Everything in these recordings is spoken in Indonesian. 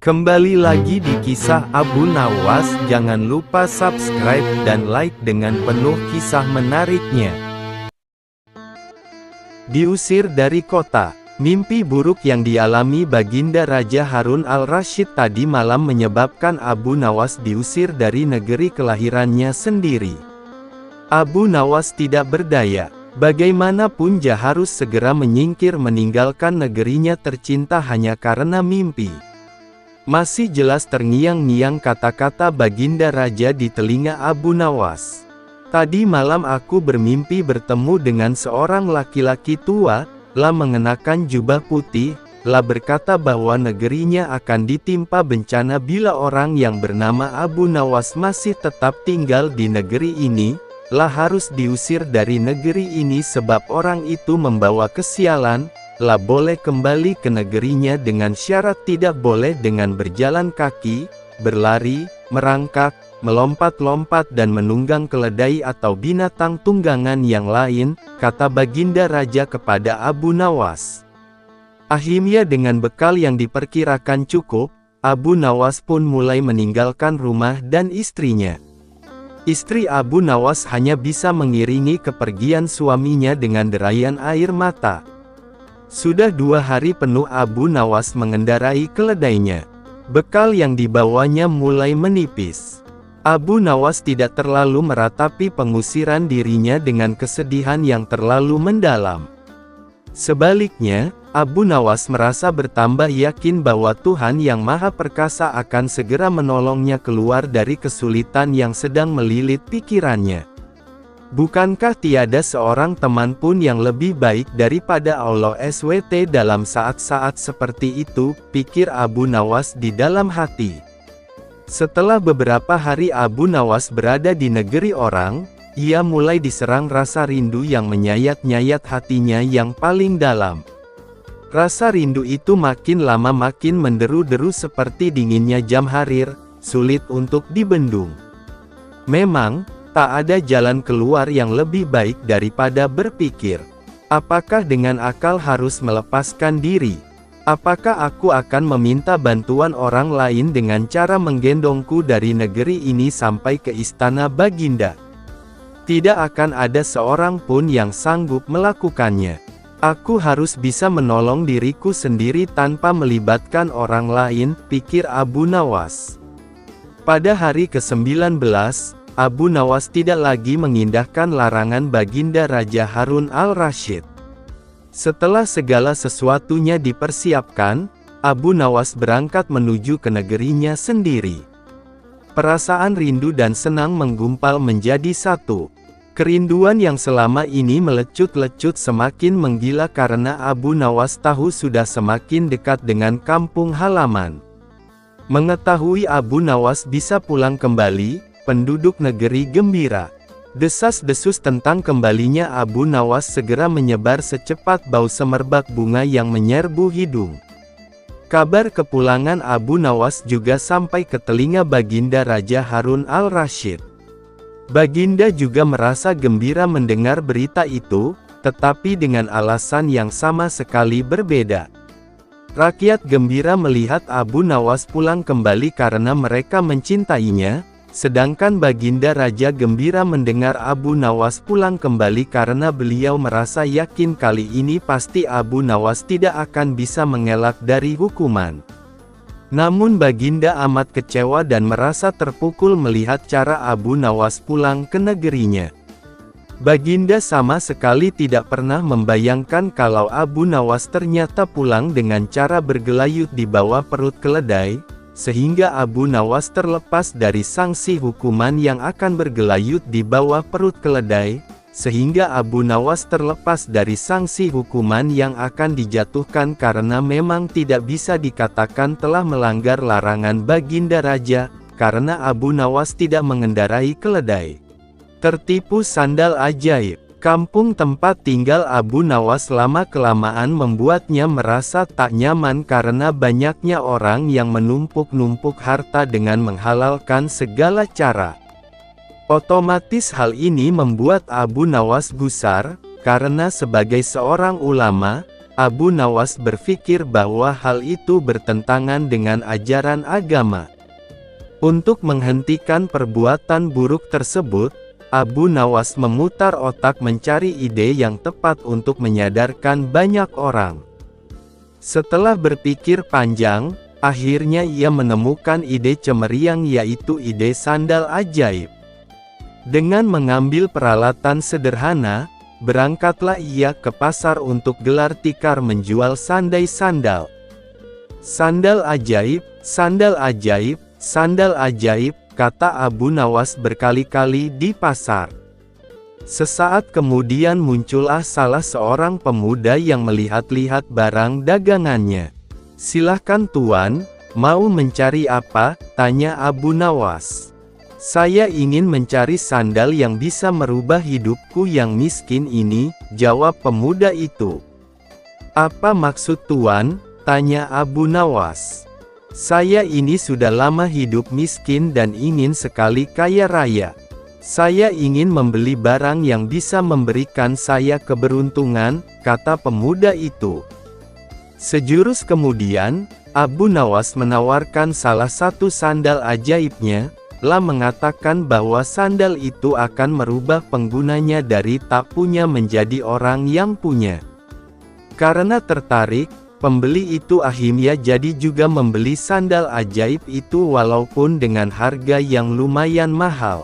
Kembali lagi di kisah Abu Nawas. Jangan lupa subscribe dan like dengan penuh kisah menariknya. Diusir dari kota. Mimpi buruk yang dialami Baginda Raja Harun al-Rasyid tadi malam menyebabkan Abu Nawas diusir dari negeri kelahirannya sendiri. Abu Nawas tidak berdaya. Bagaimanapun dia harus segera menyingkir meninggalkan negerinya tercinta hanya karena mimpi. Masih jelas terngiang-ngiang kata-kata Baginda Raja di telinga Abu Nawas. Tadi malam aku bermimpi bertemu dengan seorang laki-laki tua, lah mengenakan jubah putih, lah berkata bahwa negerinya akan ditimpa bencana bila orang yang bernama Abu Nawas masih tetap tinggal di negeri ini, lah harus diusir dari negeri ini sebab orang itu membawa kesialan, lah boleh kembali ke negerinya dengan syarat tidak boleh dengan berjalan kaki, berlari, merangkak, melompat-lompat dan menunggang keledai atau binatang tunggangan yang lain, kata Baginda Raja kepada Abu Nawas. Akhirnya dengan bekal yang diperkirakan cukup, Abu Nawas pun mulai meninggalkan rumah dan istrinya. Istri Abu Nawas hanya bisa mengiringi kepergian suaminya dengan derayan air mata. Sudah 2 hari penuh Abu Nawas mengendarai keledainya. Bekal yang dibawanya mulai menipis. Abu Nawas tidak terlalu meratapi pengusiran dirinya dengan kesedihan yang terlalu mendalam. Sebaliknya, Abu Nawas merasa bertambah yakin bahwa Tuhan Yang Maha Perkasa akan segera menolongnya keluar dari kesulitan yang sedang melilit pikirannya. Bukankah tiada seorang teman pun yang lebih baik daripada Allah SWT dalam saat-saat seperti itu, pikir Abu Nawas di dalam hati. Setelah beberapa hari Abu Nawas berada di negeri orang, ia mulai diserang rasa rindu yang menyayat-nyayat hatinya yang paling dalam. Rasa rindu itu makin lama makin menderu-deru seperti dinginnya jam harir, sulit untuk dibendung. Memang, tak ada jalan keluar yang lebih baik daripada berpikir, apakah dengan akal harus melepaskan diri? Apakah aku akan meminta bantuan orang lain dengan cara menggendongku dari negeri ini sampai ke istana Baginda? Tidak akan ada seorang pun yang sanggup melakukannya. Aku harus bisa menolong diriku sendiri tanpa melibatkan orang lain, pikir Abu Nawas. Pada hari ke-19, Abu Nawas tidak lagi mengindahkan larangan Baginda Raja Harun al-Rasyid. Setelah segala sesuatunya dipersiapkan, Abu Nawas berangkat menuju ke negerinya sendiri. Perasaan rindu dan senang menggumpal menjadi satu. Kerinduan yang selama ini melecut-lecut semakin menggila karena Abu Nawas tahu sudah semakin dekat dengan kampung halaman. Mengetahui Abu Nawas bisa pulang kembali, penduduk negeri gembira. Desas-desus tentang kembalinya Abu Nawas segera menyebar secepat bau semerbak bunga yang menyerbu hidung. Kabar kepulangan Abu Nawas juga sampai ke telinga Baginda Raja Harun al-Rasyid. Baginda juga merasa gembira mendengar berita itu, tetapi dengan alasan yang sama sekali berbeda. Rakyat gembira melihat Abu Nawas pulang kembali karena mereka mencintainya, sedangkan Baginda Raja gembira mendengar Abu Nawas pulang kembali karena beliau merasa yakin kali ini pasti Abu Nawas tidak akan bisa mengelak dari hukuman. Namun Baginda amat kecewa dan merasa terpukul melihat cara Abu Nawas pulang ke negerinya. Baginda sama sekali tidak pernah membayangkan kalau Abu Nawas ternyata pulang dengan cara bergelayut di bawah perut keledai, sehingga Abu Nawas terlepas dari sanksi hukuman yang akan bergelayut di bawah perut keledai, sehingga Abu Nawas terlepas dari sanksi hukuman yang akan dijatuhkan karena memang tidak bisa dikatakan telah melanggar larangan Baginda Raja, karena Abu Nawas tidak mengendarai keledai. Tertipu sandal ajaib. Kampung tempat tinggal Abu Nawas lama-kelamaan membuatnya merasa tak nyaman karena banyaknya orang yang menumpuk-numpuk harta dengan menghalalkan segala cara. Otomatis hal ini membuat Abu Nawas gusar, karena sebagai seorang ulama, Abu Nawas berpikir bahwa hal itu bertentangan dengan ajaran agama. Untuk menghentikan perbuatan buruk tersebut, Abu Nawas memutar otak mencari ide yang tepat untuk menyadarkan banyak orang. Setelah berpikir panjang, akhirnya ia menemukan ide cemeriang, yaitu ide sandal ajaib. Dengan mengambil peralatan sederhana, berangkatlah ia ke pasar untuk gelar tikar menjual sandal. Sandal ajaib, sandal ajaib, sandal ajaib, kata Abu Nawas berkali-kali di pasar. Sesaat kemudian muncullah salah seorang pemuda yang melihat-lihat barang dagangannya. "Silahkan tuan, mau mencari apa?" tanya Abu Nawas. "Saya ingin mencari sandal yang bisa merubah hidupku yang miskin ini," jawab pemuda itu. "Apa maksud tuan?" tanya Abu Nawas. "Saya ini sudah lama hidup miskin dan ingin sekali kaya raya. Saya ingin membeli barang yang bisa memberikan saya keberuntungan," kata pemuda itu. Sejurus kemudian, Abu Nawas menawarkan salah satu sandal ajaibnya, mengatakan bahwa sandal itu akan merubah penggunanya dari tak punya menjadi orang yang punya. Karena tertarik, pembeli itu akhirnya jadi juga membeli sandal ajaib itu walaupun dengan harga yang lumayan mahal.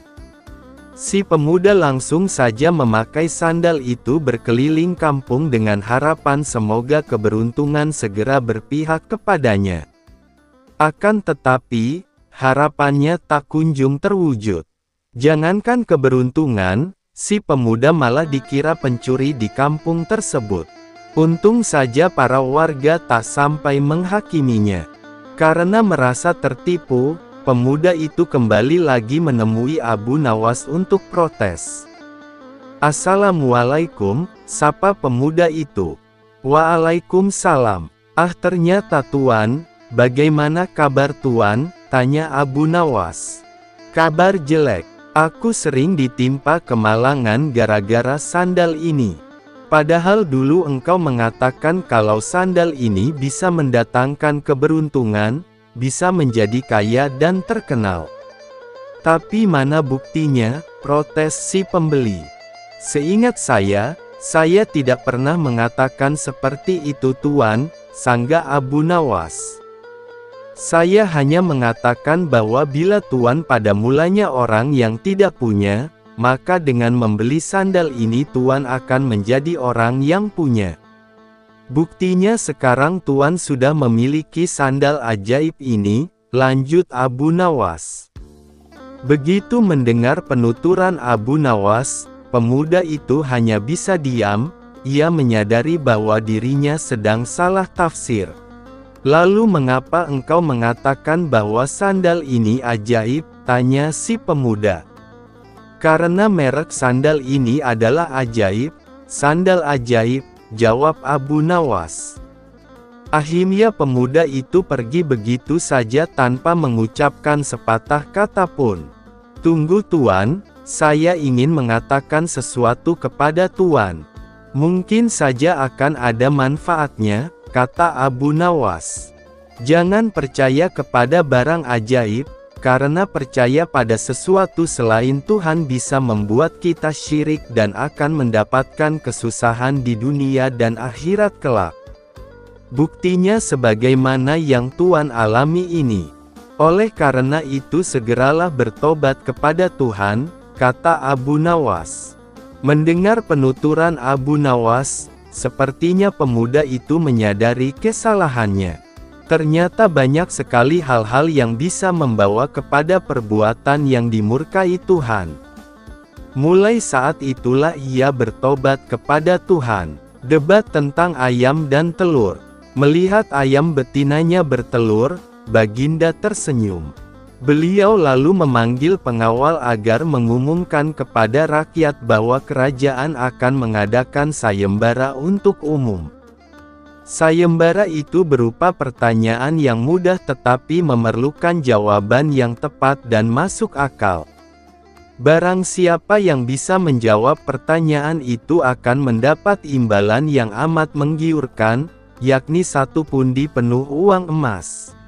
Si pemuda langsung saja memakai sandal itu berkeliling kampung dengan harapan semoga keberuntungan segera berpihak kepadanya. Akan tetapi, harapannya tak kunjung terwujud. Jangankan keberuntungan, si pemuda malah dikira pencuri di kampung tersebut. Untung saja para warga tak sampai menghakiminya. Karena merasa tertipu, pemuda itu kembali lagi menemui Abu Nawas untuk protes. "Assalamualaikum," sapa pemuda itu. "Waalaikumsalam. Ah, ternyata tuan, bagaimana kabar tuan?" tanya Abu Nawas. "Kabar jelek. Aku sering ditimpa kemalangan gara-gara sandal ini. Padahal dulu engkau mengatakan kalau sandal ini bisa mendatangkan keberuntungan, bisa menjadi kaya dan terkenal. Tapi mana buktinya?" protes si pembeli. "Seingat saya tidak pernah mengatakan seperti itu tuan," sangga Abu Nawas. "Saya hanya mengatakan bahwa bila tuan pada mulanya orang yang tidak punya, maka dengan membeli sandal ini tuan akan menjadi orang yang punya. Buktinya sekarang tuan sudah memiliki sandal ajaib ini," lanjut Abu Nawas. Begitu mendengar penuturan Abu Nawas, pemuda itu hanya bisa diam. Ia menyadari bahwa dirinya sedang salah tafsir. "Lalu mengapa engkau mengatakan bahwa sandal ini ajaib?" tanya si pemuda. "Karena merek sandal ini adalah ajaib, sandal ajaib," jawab Abu Nawas. Akhirnya pemuda itu pergi begitu saja tanpa mengucapkan sepatah kata pun. "Tunggu tuan, saya ingin mengatakan sesuatu kepada tuan. Mungkin saja akan ada manfaatnya," kata Abu Nawas. "Jangan percaya kepada barang ajaib, karena percaya pada sesuatu selain Tuhan bisa membuat kita syirik dan akan mendapatkan kesusahan di dunia dan akhirat kelak. Buktinya sebagaimana yang Tuan alami ini. Oleh karena itu segeralah bertobat kepada Tuhan," kata Abu Nawas. Mendengar penuturan Abu Nawas, sepertinya pemuda itu menyadari kesalahannya. Ternyata banyak sekali hal-hal yang bisa membawa kepada perbuatan yang dimurkai Tuhan. Mulai saat itulah ia bertobat kepada Tuhan. Debat tentang ayam dan telur. Melihat ayam betinanya bertelur, Baginda tersenyum. Beliau lalu memanggil pengawal agar mengumumkan kepada rakyat bahwa kerajaan akan mengadakan sayembara untuk umum. Sayembara itu berupa pertanyaan yang mudah tetapi memerlukan jawaban yang tepat dan masuk akal. Barang siapa yang bisa menjawab pertanyaan itu akan mendapat imbalan yang amat menggiurkan, yakni 1 pundi penuh uang emas.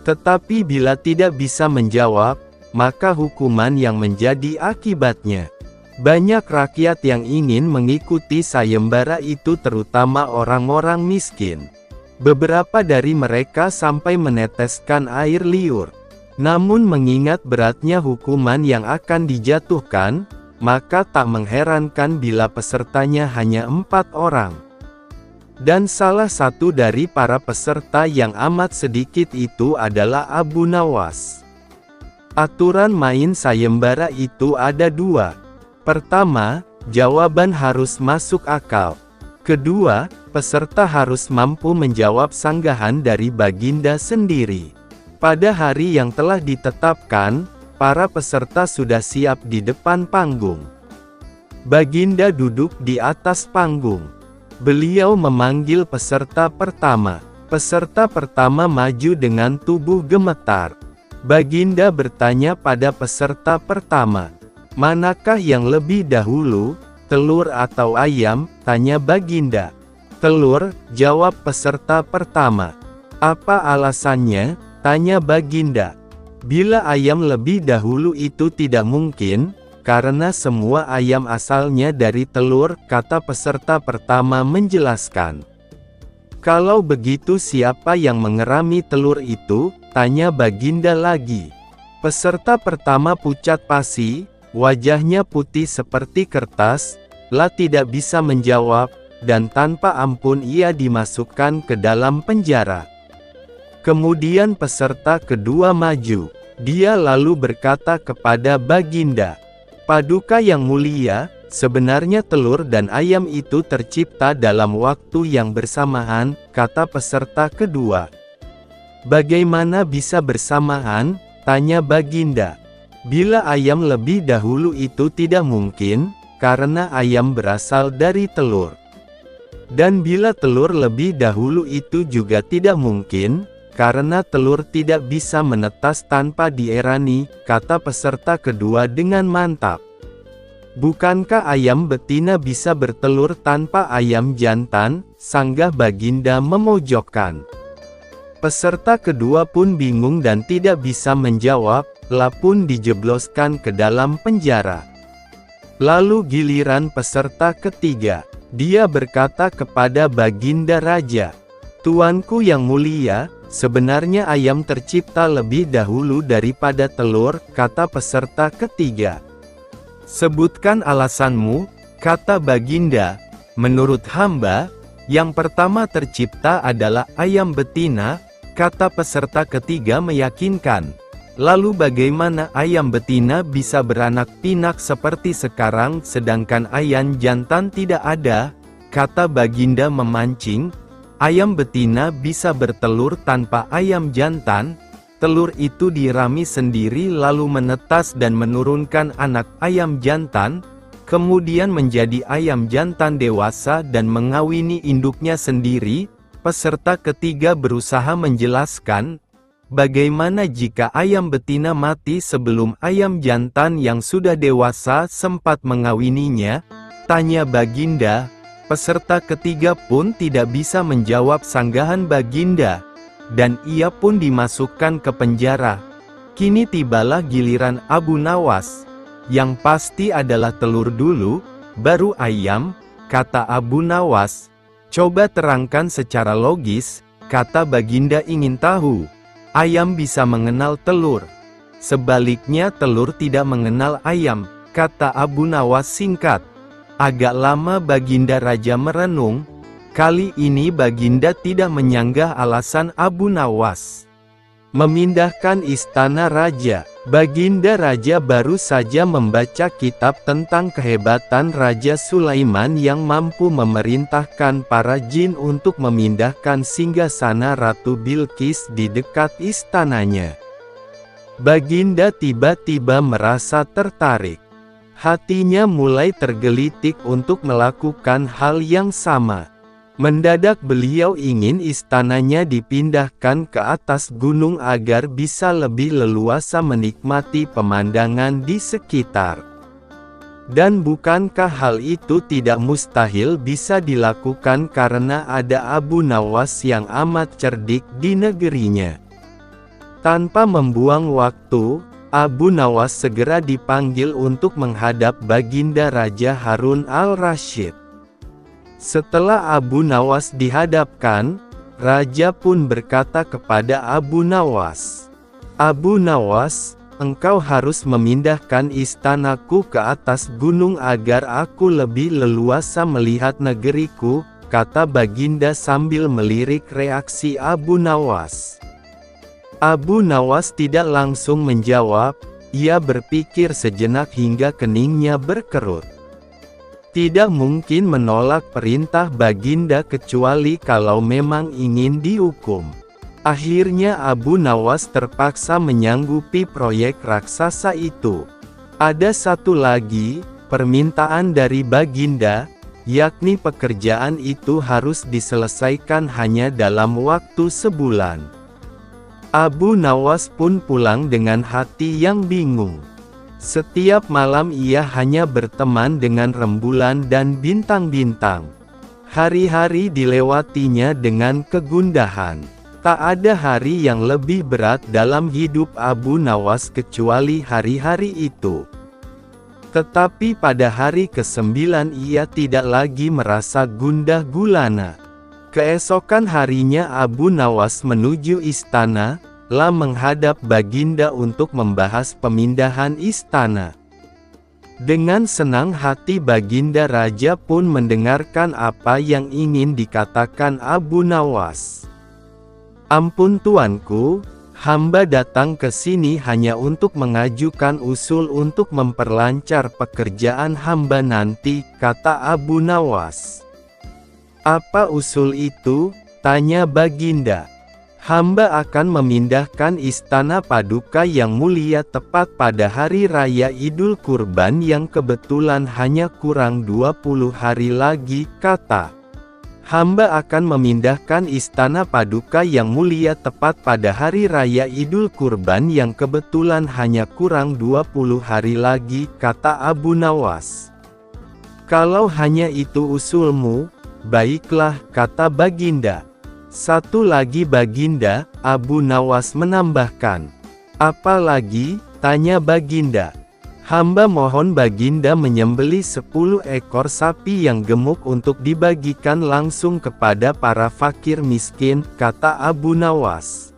Tetapi bila tidak bisa menjawab, maka hukuman yang menjadi akibatnya. Banyak rakyat yang ingin mengikuti sayembara itu, terutama orang-orang miskin. Beberapa dari mereka sampai meneteskan air liur. Namun mengingat beratnya hukuman yang akan dijatuhkan, maka tak mengherankan bila pesertanya hanya 4 orang. Dan salah satu dari para peserta yang amat sedikit itu adalah Abu Nawas. Aturan main sayembara itu ada 2. Pertama, jawaban harus masuk akal. Kedua, peserta harus mampu menjawab sanggahan dari Baginda sendiri. Pada hari yang telah ditetapkan, para peserta sudah siap di depan panggung. Baginda duduk di atas panggung. Beliau memanggil peserta pertama. Peserta pertama maju dengan tubuh gemetar. Baginda bertanya pada peserta pertama, "Manakah yang lebih dahulu, telur atau ayam?" tanya Baginda. "Telur," jawab peserta pertama. "Apa alasannya?" tanya Baginda. "Bila ayam lebih dahulu itu tidak mungkin, karena semua ayam asalnya dari telur," kata peserta pertama menjelaskan. "Kalau begitu siapa yang mengerami telur itu?" tanya Baginda lagi. Peserta pertama pucat pasi, wajahnya putih seperti kertas, tidak bisa menjawab, dan tanpa ampun ia dimasukkan ke dalam penjara. Kemudian peserta kedua maju. Dia lalu berkata kepada Baginda, "Paduka yang mulia, sebenarnya telur dan ayam itu tercipta dalam waktu yang bersamaan," kata peserta kedua. "Bagaimana bisa bersamaan?" tanya Baginda. "Bila ayam lebih dahulu itu tidak mungkin, karena ayam berasal dari telur. Dan bila telur lebih dahulu itu juga tidak mungkin, karena telur tidak bisa menetas tanpa dierani," kata peserta kedua dengan mantap. "Bukankah ayam betina bisa bertelur tanpa ayam jantan?" sanggah Baginda memojokkan. Peserta kedua pun bingung dan tidak bisa menjawab, pun dijebloskan ke dalam penjara. Lalu giliran peserta ketiga. Dia berkata kepada Baginda Raja, "Tuanku yang mulia, sebenarnya ayam tercipta lebih dahulu daripada telur," kata peserta ketiga. "Sebutkan alasanmu," kata Baginda. "Menurut hamba, yang pertama tercipta adalah ayam betina," kata peserta ketiga meyakinkan. "Lalu bagaimana ayam betina bisa beranak pinak seperti sekarang sedangkan ayam jantan tidak ada?" kata Baginda memancing. "Ayam betina bisa bertelur tanpa ayam jantan. Telur itu dirami sendiri lalu menetas dan menurunkan anak ayam jantan, kemudian menjadi ayam jantan dewasa dan mengawini induknya sendiri." Peserta ketiga berusaha menjelaskan, "Bagaimana jika ayam betina mati sebelum ayam jantan yang sudah dewasa sempat mengawininya?" tanya Baginda. Peserta ketiga pun tidak bisa menjawab sanggahan Baginda, dan ia pun dimasukkan ke penjara. Kini tibalah giliran Abu Nawas. "Yang pasti adalah telur dulu, baru ayam," kata Abu Nawas. "Coba terangkan secara logis," kata Baginda ingin tahu. "Ayam bisa mengenal telur. Sebaliknya telur tidak mengenal ayam," kata Abu Nawas singkat. Agak lama Baginda Raja merenung. Kali ini Baginda tidak menyanggah alasan Abu Nawas. Memindahkan istana raja. Baginda Raja baru saja membaca kitab tentang kehebatan Raja Sulaiman yang mampu memerintahkan para jin untuk memindahkan singgasana Ratu Bilqis di dekat istananya. Baginda tiba-tiba merasa tertarik. Hatinya mulai tergelitik untuk melakukan hal yang sama. Mendadak beliau ingin istananya dipindahkan ke atas gunung agar bisa lebih leluasa menikmati pemandangan di sekitar. Dan bukankah hal itu tidak mustahil bisa dilakukan karena ada Abu Nawas yang amat cerdik di negerinya? Tanpa membuang waktu, Abu Nawas segera dipanggil untuk menghadap Baginda Raja Harun al-Rasyid. Setelah Abu Nawas dihadapkan, Raja pun berkata kepada Abu Nawas, "Abu Nawas, engkau harus memindahkan istanaku ke atas gunung agar aku lebih leluasa melihat negeriku," kata Baginda sambil melirik reaksi Abu Nawas. Abu Nawas tidak langsung menjawab, ia berpikir sejenak hingga keningnya berkerut. Tidak mungkin menolak perintah Baginda kecuali kalau memang ingin dihukum. Akhirnya Abu Nawas terpaksa menyanggupi proyek raksasa itu. Ada satu lagi, permintaan dari Baginda, yakni pekerjaan itu harus diselesaikan hanya dalam waktu sebulan. Abu Nawas pun pulang dengan hati yang bingung. Setiap malam ia hanya berteman dengan rembulan dan bintang-bintang. Hari-hari dilewatinya dengan kegundahan. Tak ada hari yang lebih berat dalam hidup Abu Nawas kecuali hari-hari itu. Tetapi pada hari ke-9 ia tidak lagi merasa gundah gulana. Keesokan harinya Abu Nawas menuju istana, menghadap Baginda untuk membahas pemindahan istana. Dengan senang hati Baginda Raja pun mendengarkan apa yang ingin dikatakan Abu Nawas. "Ampun tuanku, hamba datang ke sini hanya untuk mengajukan usul untuk memperlancar pekerjaan hamba nanti," kata Abu Nawas. "Apa usul itu?" tanya Baginda. "Hamba akan memindahkan istana Paduka yang mulia tepat pada hari raya Idul Kurban yang kebetulan hanya kurang 20 hari lagi," kata. "Hamba akan memindahkan istana Paduka yang mulia tepat pada hari raya Idul Kurban yang kebetulan hanya kurang 20 hari lagi," kata Abu Nawas. "Kalau hanya itu usulmu, baiklah," kata Baginda. "Satu lagi Baginda," Abu Nawas menambahkan. "Apa lagi?" tanya Baginda. "Hamba mohon Baginda menyembelih 10 ekor sapi yang gemuk untuk dibagikan langsung kepada para fakir miskin," kata Abu Nawas.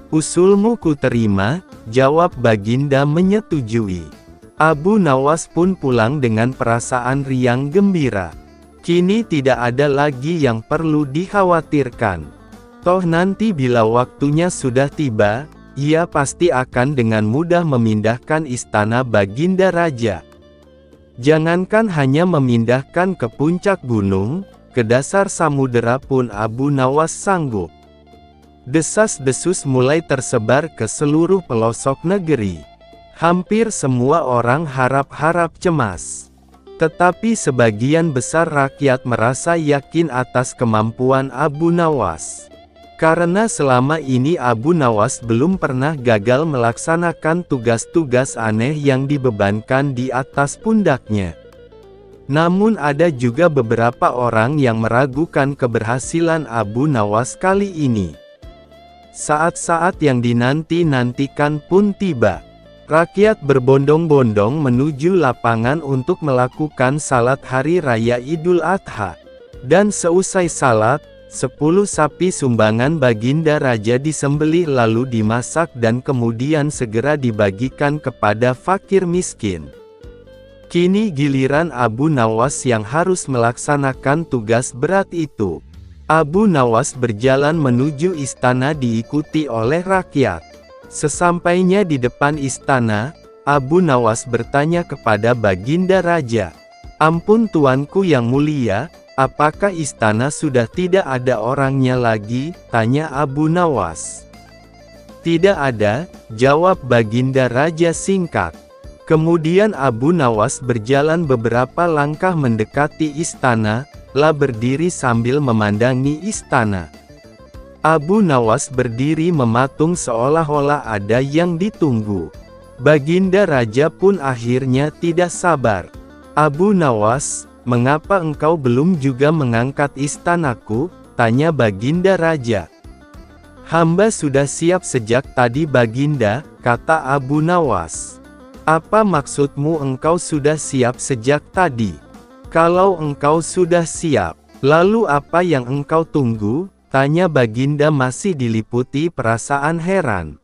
"Usulmu ku terima," jawab Baginda menyetujui. Abu Nawas pun pulang dengan perasaan riang gembira. Kini tidak ada lagi yang perlu dikhawatirkan. Toh nanti bila waktunya sudah tiba, ia pasti akan dengan mudah memindahkan istana Baginda Raja. Jangankan hanya memindahkan ke puncak gunung, ke dasar samudera pun Abu Nawas sanggup. Desas-desus mulai tersebar ke seluruh pelosok negeri. Hampir semua orang harap-harap cemas. Tetapi sebagian besar rakyat merasa yakin atas kemampuan Abu Nawas. Karena selama ini Abu Nawas belum pernah gagal melaksanakan tugas-tugas aneh yang dibebankan di atas pundaknya. Namun ada juga beberapa orang yang meragukan keberhasilan Abu Nawas kali ini. Saat-saat yang dinanti-nantikan pun tiba. Rakyat berbondong-bondong menuju lapangan untuk melakukan salat hari raya Idul Adha. Dan seusai salat, 10 sapi sumbangan Baginda Raja disembelih lalu dimasak dan kemudian segera dibagikan kepada fakir miskin. Kini giliran Abu Nawas yang harus melaksanakan tugas berat itu. Abu Nawas berjalan menuju istana diikuti oleh rakyat. Sesampainya di depan istana, Abu Nawas bertanya kepada Baginda Raja, "Ampun tuanku yang mulia, apakah istana sudah tidak ada orangnya lagi?" tanya Abu Nawas. "Tidak ada," jawab Baginda Raja singkat. Kemudian Abu Nawas berjalan beberapa langkah mendekati istana, lah berdiri sambil memandangi istana. Abu Nawas berdiri mematung seolah-olah ada yang ditunggu. Baginda Raja pun akhirnya tidak sabar. "Abu Nawas, mengapa engkau belum juga mengangkat istanaku?" tanya Baginda Raja. "Hamba sudah siap sejak tadi Baginda," kata Abu Nawas. "Apa maksudmu engkau sudah siap sejak tadi? Kalau engkau sudah siap, lalu apa yang engkau tunggu?" tanya Baginda masih diliputi perasaan heran.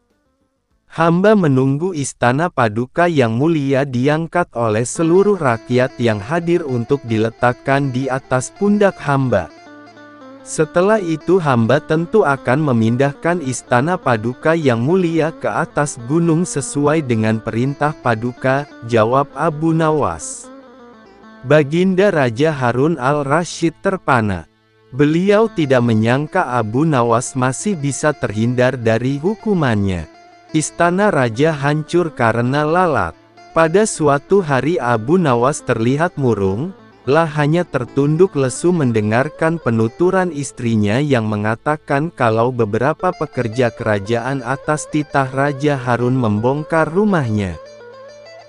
"Hamba menunggu istana paduka yang mulia diangkat oleh seluruh rakyat yang hadir untuk diletakkan di atas pundak hamba. Setelah itu hamba tentu akan memindahkan istana paduka yang mulia ke atas gunung sesuai dengan perintah paduka," jawab Abu Nawas. Baginda Raja Harun al-Rasyid terpana. Beliau tidak menyangka Abu Nawas masih bisa terhindar dari hukumannya. Istana raja hancur karena lalat. Pada suatu hari Abu Nawas terlihat murung, lah hanya tertunduk lesu mendengarkan penuturan istrinya yang mengatakan kalau beberapa pekerja kerajaan atas titah Raja Harun membongkar rumahnya.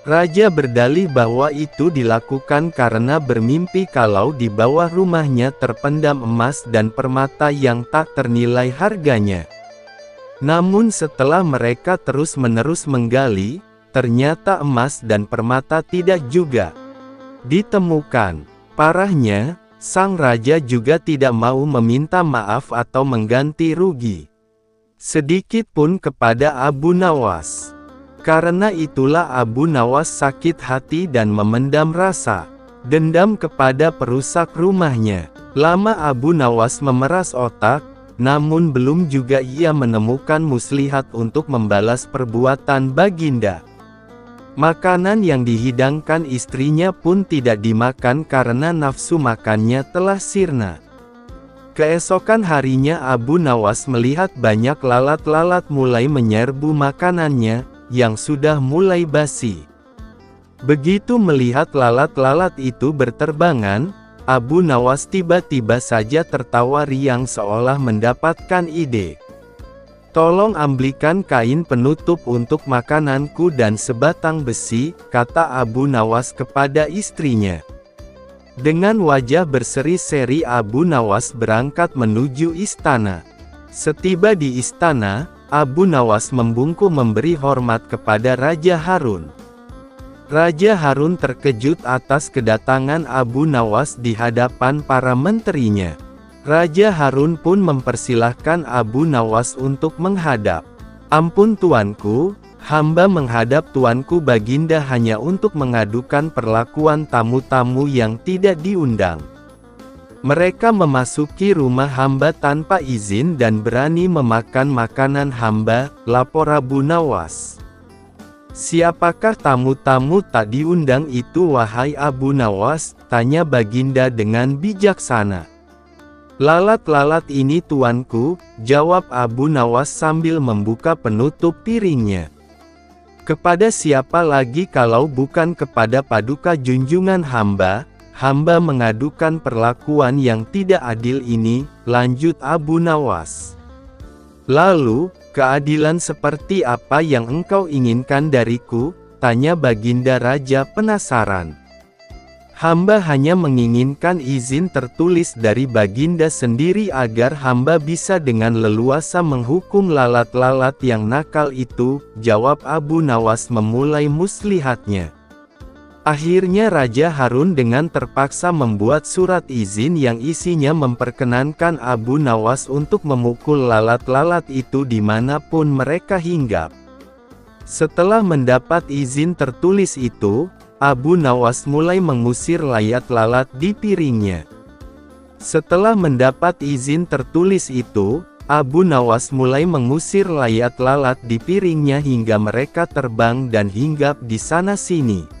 Raja berdalih bahwa itu dilakukan karena bermimpi kalau di bawah rumahnya terpendam emas dan permata yang tak ternilai harganya. Namun setelah mereka terus-menerus menggali, ternyata emas dan permata tidak juga ditemukan. Parahnya, sang raja juga tidak mau meminta maaf atau mengganti rugi sedikit pun kepada Abu Nawas. Karena itulah Abu Nawas sakit hati dan memendam rasa dendam kepada perusak rumahnya. Lama Abu Nawas memeras otak, namun belum juga ia menemukan muslihat untuk membalas perbuatan Baginda. Makanan yang dihidangkan istrinya pun tidak dimakan karena nafsu makannya telah sirna. Keesokan harinya Abu Nawas melihat banyak lalat-lalat mulai menyerbu makanannya, yang sudah mulai basi. Begitu melihat lalat-lalat itu berterbangan, Abu Nawas tiba-tiba saja tertawa riang seolah mendapatkan ide. "Tolong ambilkan kain penutup untuk makananku dan sebatang besi," kata Abu Nawas kepada istrinya. Dengan wajah berseri-seri Abu Nawas berangkat menuju istana. Setiba di istana, Abu Nawas membungkuk memberi hormat kepada Raja Harun. Raja Harun terkejut atas kedatangan Abu Nawas di hadapan para menterinya. Raja Harun pun mempersilahkan Abu Nawas untuk menghadap. "Ampun tuanku, hamba menghadap tuanku Baginda hanya untuk mengadukan perlakuan tamu-tamu yang tidak diundang. Mereka memasuki rumah hamba tanpa izin dan berani memakan makanan hamba," lapor Abu Nawas. "Siapakah tamu-tamu tak diundang itu wahai Abu Nawas?" tanya Baginda dengan bijaksana. "Lalat-lalat ini tuanku," jawab Abu Nawas sambil membuka penutup piringnya. "Kepada siapa lagi kalau bukan kepada paduka junjungan hamba, hamba mengadukan perlakuan yang tidak adil ini," lanjut Abu Nawas. "Lalu, keadilan seperti apa yang engkau inginkan dariku?" tanya Baginda Raja penasaran. "Hamba hanya menginginkan izin tertulis dari Baginda sendiri agar hamba bisa dengan leluasa menghukum lalat-lalat yang nakal itu," jawab Abu Nawas memulai muslihatnya. Akhirnya Raja Harun dengan terpaksa membuat surat izin yang isinya memperkenankan Abu Nawas untuk memukul lalat-lalat itu dimanapun mereka hinggap. Setelah mendapat izin tertulis itu, Abu Nawas mulai mengusir lalat-lalat di piringnya. Setelah mendapat izin tertulis itu, Abu Nawas mulai mengusir lalat-lalat di piringnya hingga mereka terbang dan hinggap di sana-sini.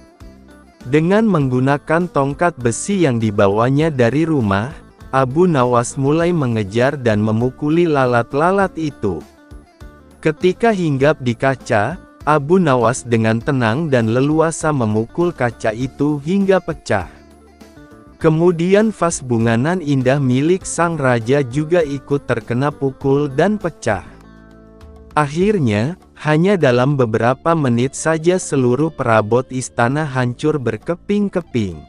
Dengan menggunakan tongkat besi yang dibawanya dari rumah, Abu Nawas mulai mengejar dan memukuli lalat-lalat itu. Ketika hinggap di kaca, Abu Nawas dengan tenang dan leluasa memukul kaca itu hingga pecah. Kemudian vas bunga nan indah milik sang raja juga ikut terkena pukul dan pecah. Akhirnya, hanya dalam beberapa menit saja seluruh perabot istana hancur berkeping-keping.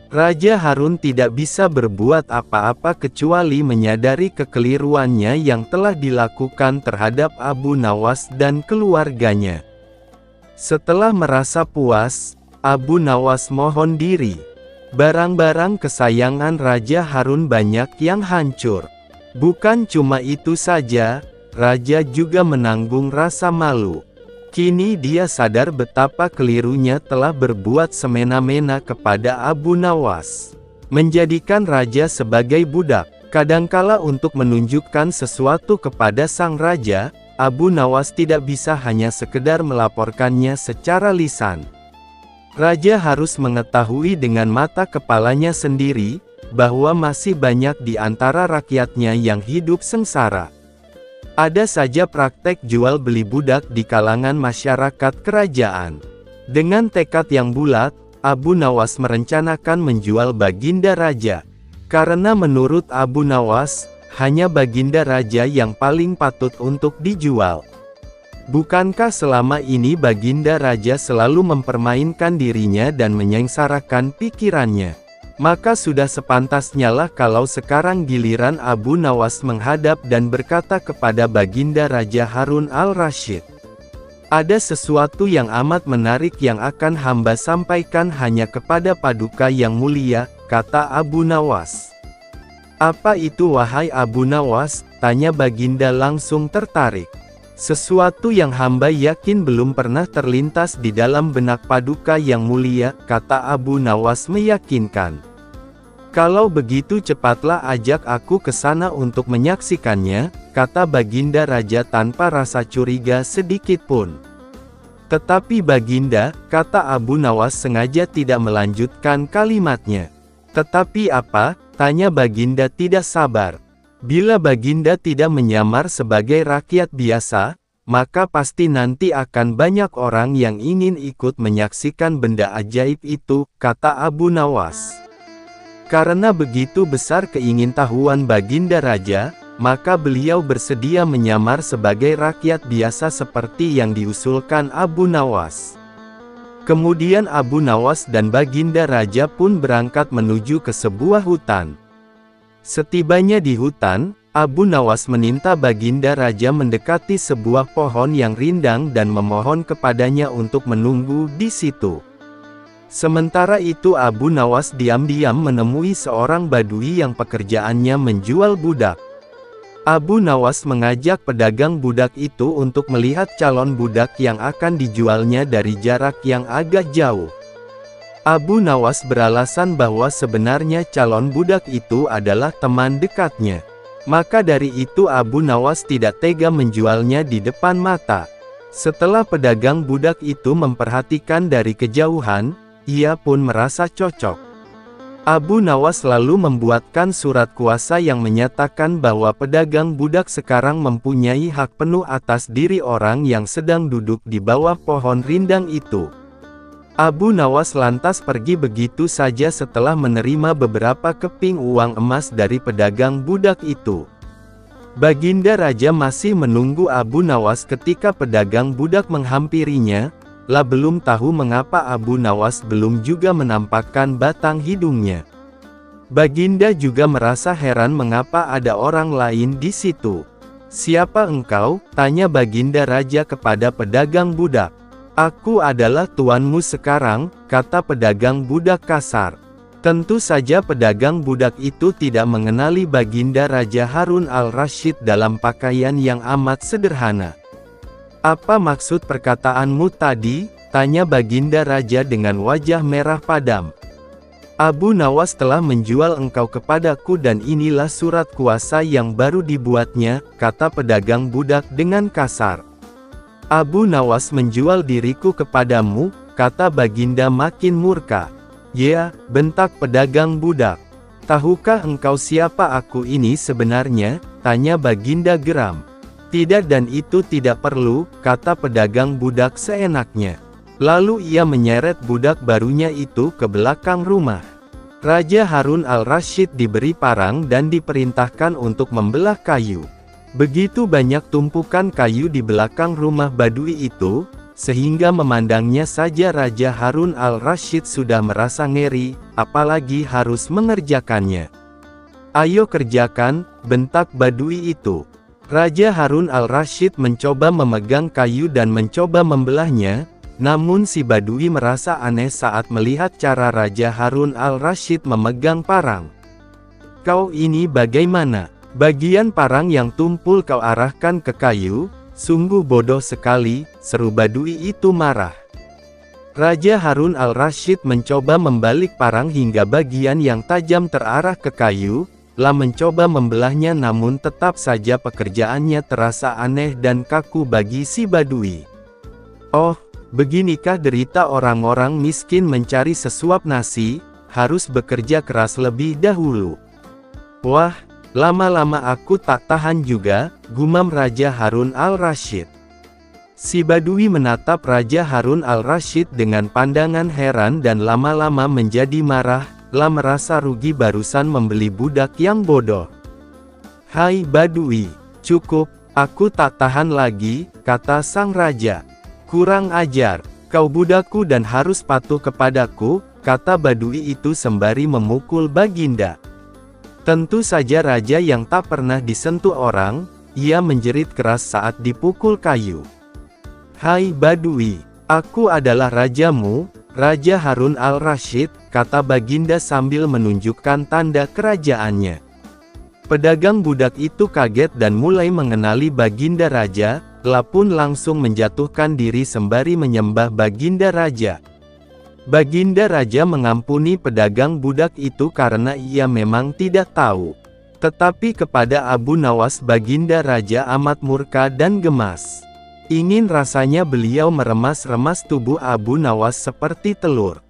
Raja Harun tidak bisa berbuat apa-apa kecuali menyadari kekeliruannya yang telah dilakukan terhadap Abu Nawas dan keluarganya. Setelah merasa puas, Abu Nawas mohon diri. Barang-barang kesayangan Raja Harun banyak yang hancur. Bukan cuma itu saja, Raja juga menanggung rasa malu. Kini dia sadar betapa kelirunya telah berbuat semena-mena kepada Abu Nawas. Menjadikan Raja sebagai budak. Kadangkala untuk menunjukkan sesuatu kepada sang Raja, Abu Nawas tidak bisa hanya sekedar melaporkannya secara lisan. Raja harus mengetahui dengan mata kepalanya sendiri, bahwa masih banyak di antara rakyatnya yang hidup sengsara. Ada saja praktek jual beli budak di kalangan masyarakat kerajaan. Dengan tekad yang bulat, Abu Nawas merencanakan menjual Baginda Raja. Karena menurut Abu Nawas, hanya Baginda Raja yang paling patut untuk dijual. Bukankah selama ini Baginda Raja selalu mempermainkan dirinya dan menyengsarakan pikirannya? Maka sudah sepantasnya lah kalau sekarang giliran Abu Nawas menghadap dan berkata kepada Baginda Raja Harun al-Rasyid. Ada sesuatu yang amat menarik yang akan hamba sampaikan hanya kepada Paduka yang mulia, kata Abu Nawas. Apa itu wahai Abu Nawas? Tanya Baginda langsung tertarik. Sesuatu yang hamba yakin belum pernah terlintas di dalam benak Paduka yang mulia, kata Abu Nawas meyakinkan. Kalau begitu cepatlah ajak aku ke sana untuk menyaksikannya, kata Baginda Raja tanpa rasa curiga sedikit pun. Tetapi Baginda, kata Abu Nawas sengaja tidak melanjutkan kalimatnya. Tetapi apa? Tanya Baginda tidak sabar. Bila Baginda tidak menyamar sebagai rakyat biasa, maka pasti nanti akan banyak orang yang ingin ikut menyaksikan benda ajaib itu, kata Abu Nawas. Karena begitu besar keingintahuan Baginda Raja, maka beliau bersedia menyamar sebagai rakyat biasa seperti yang diusulkan Abu Nawas. Kemudian Abu Nawas dan Baginda Raja pun berangkat menuju ke sebuah hutan. Setibanya di hutan, Abu Nawas meminta Baginda Raja mendekati sebuah pohon yang rindang dan memohon kepadanya untuk menunggu di situ. Sementara itu Abu Nawas diam-diam menemui seorang badui yang pekerjaannya menjual budak. Abu Nawas mengajak pedagang budak itu untuk melihat calon budak yang akan dijualnya dari jarak yang agak jauh. Abu Nawas beralasan bahwa sebenarnya calon budak itu adalah teman dekatnya. Maka dari itu Abu Nawas tidak tega menjualnya di depan mata. Setelah pedagang budak itu memperhatikan dari kejauhan, ia pun merasa cocok. Abu Nawas lalu membuatkan surat kuasa yang menyatakan bahwa pedagang budak sekarang mempunyai hak penuh atas diri orang yang sedang duduk di bawah pohon rindang itu. Abu Nawas lantas pergi begitu saja setelah menerima beberapa keping uang emas dari pedagang budak itu. Baginda Raja masih menunggu Abu Nawas ketika pedagang budak menghampirinya, lah belum tahu mengapa Abu Nawas belum juga menampakkan batang hidungnya. Baginda juga merasa heran mengapa ada orang lain di situ. "Siapa engkau?" tanya Baginda Raja kepada pedagang budak. "Aku adalah tuanmu sekarang," kata pedagang budak kasar. Tentu saja pedagang budak itu tidak mengenali Baginda Raja Harun al-Rasyid dalam pakaian yang amat sederhana. "Apa maksud perkataanmu tadi?" tanya Baginda Raja dengan wajah merah padam. "Abu Nawas telah menjual engkau kepadaku dan inilah surat kuasa yang baru dibuatnya," kata pedagang budak dengan kasar. "Abu Nawas menjual diriku kepadamu," kata Baginda makin murka. "Ya," bentak pedagang budak. "Tahukah engkau siapa aku ini sebenarnya?" tanya Baginda geram. "Tidak dan itu tidak perlu," kata pedagang budak seenaknya. Lalu ia menyeret budak barunya itu ke belakang rumah. Raja Harun al-Rasyid diberi parang dan diperintahkan untuk membelah kayu. Begitu banyak tumpukan kayu di belakang rumah Badui itu, sehingga memandangnya saja Raja Harun al-Rasyid sudah merasa ngeri, apalagi harus mengerjakannya. "Ayo kerjakan," bentak Badui itu. Raja Harun al-Rasyid mencoba memegang kayu dan mencoba membelahnya, namun si Badui merasa aneh saat melihat cara Raja Harun al-Rasyid memegang parang. "Kau ini bagaimana? Bagian parang yang tumpul kau arahkan ke kayu? Sungguh bodoh sekali," seru Badui itu marah. Raja Harun al-Rasyid mencoba membalik parang hingga bagian yang tajam terarah ke kayu, mencoba membelahnya, namun tetap saja pekerjaannya terasa aneh dan kaku bagi si Badui. "Oh, beginikah derita orang-orang miskin mencari sesuap nasi, harus bekerja keras lebih dahulu. Wah, lama-lama aku tak tahan juga," gumam Raja Harun al-Rasyid. Si Badui menatap Raja Harun al-Rasyid dengan pandangan heran dan lama-lama menjadi marah, merasa rugi barusan membeli budak yang bodoh. "Hai Badui, cukup, aku tak tahan lagi," kata sang raja. "Kurang ajar, kau budakku dan harus patuh kepadaku," kata Badui itu sembari memukul Baginda. Tentu saja raja yang tak pernah disentuh orang, ia menjerit keras saat dipukul kayu. "Hai Badui, aku adalah rajamu, Raja Harun al-Rasyid," kata Baginda sambil menunjukkan tanda kerajaannya. Pedagang budak itu kaget dan mulai mengenali Baginda Raja, pun langsung menjatuhkan diri sembari menyembah Baginda Raja. Baginda Raja mengampuni pedagang budak itu karena ia memang tidak tahu. Tetapi kepada Abu Nawas Baginda Raja amat murka dan gemas. Ingin rasanya beliau meremas-remas tubuh Abu Nawas seperti telur.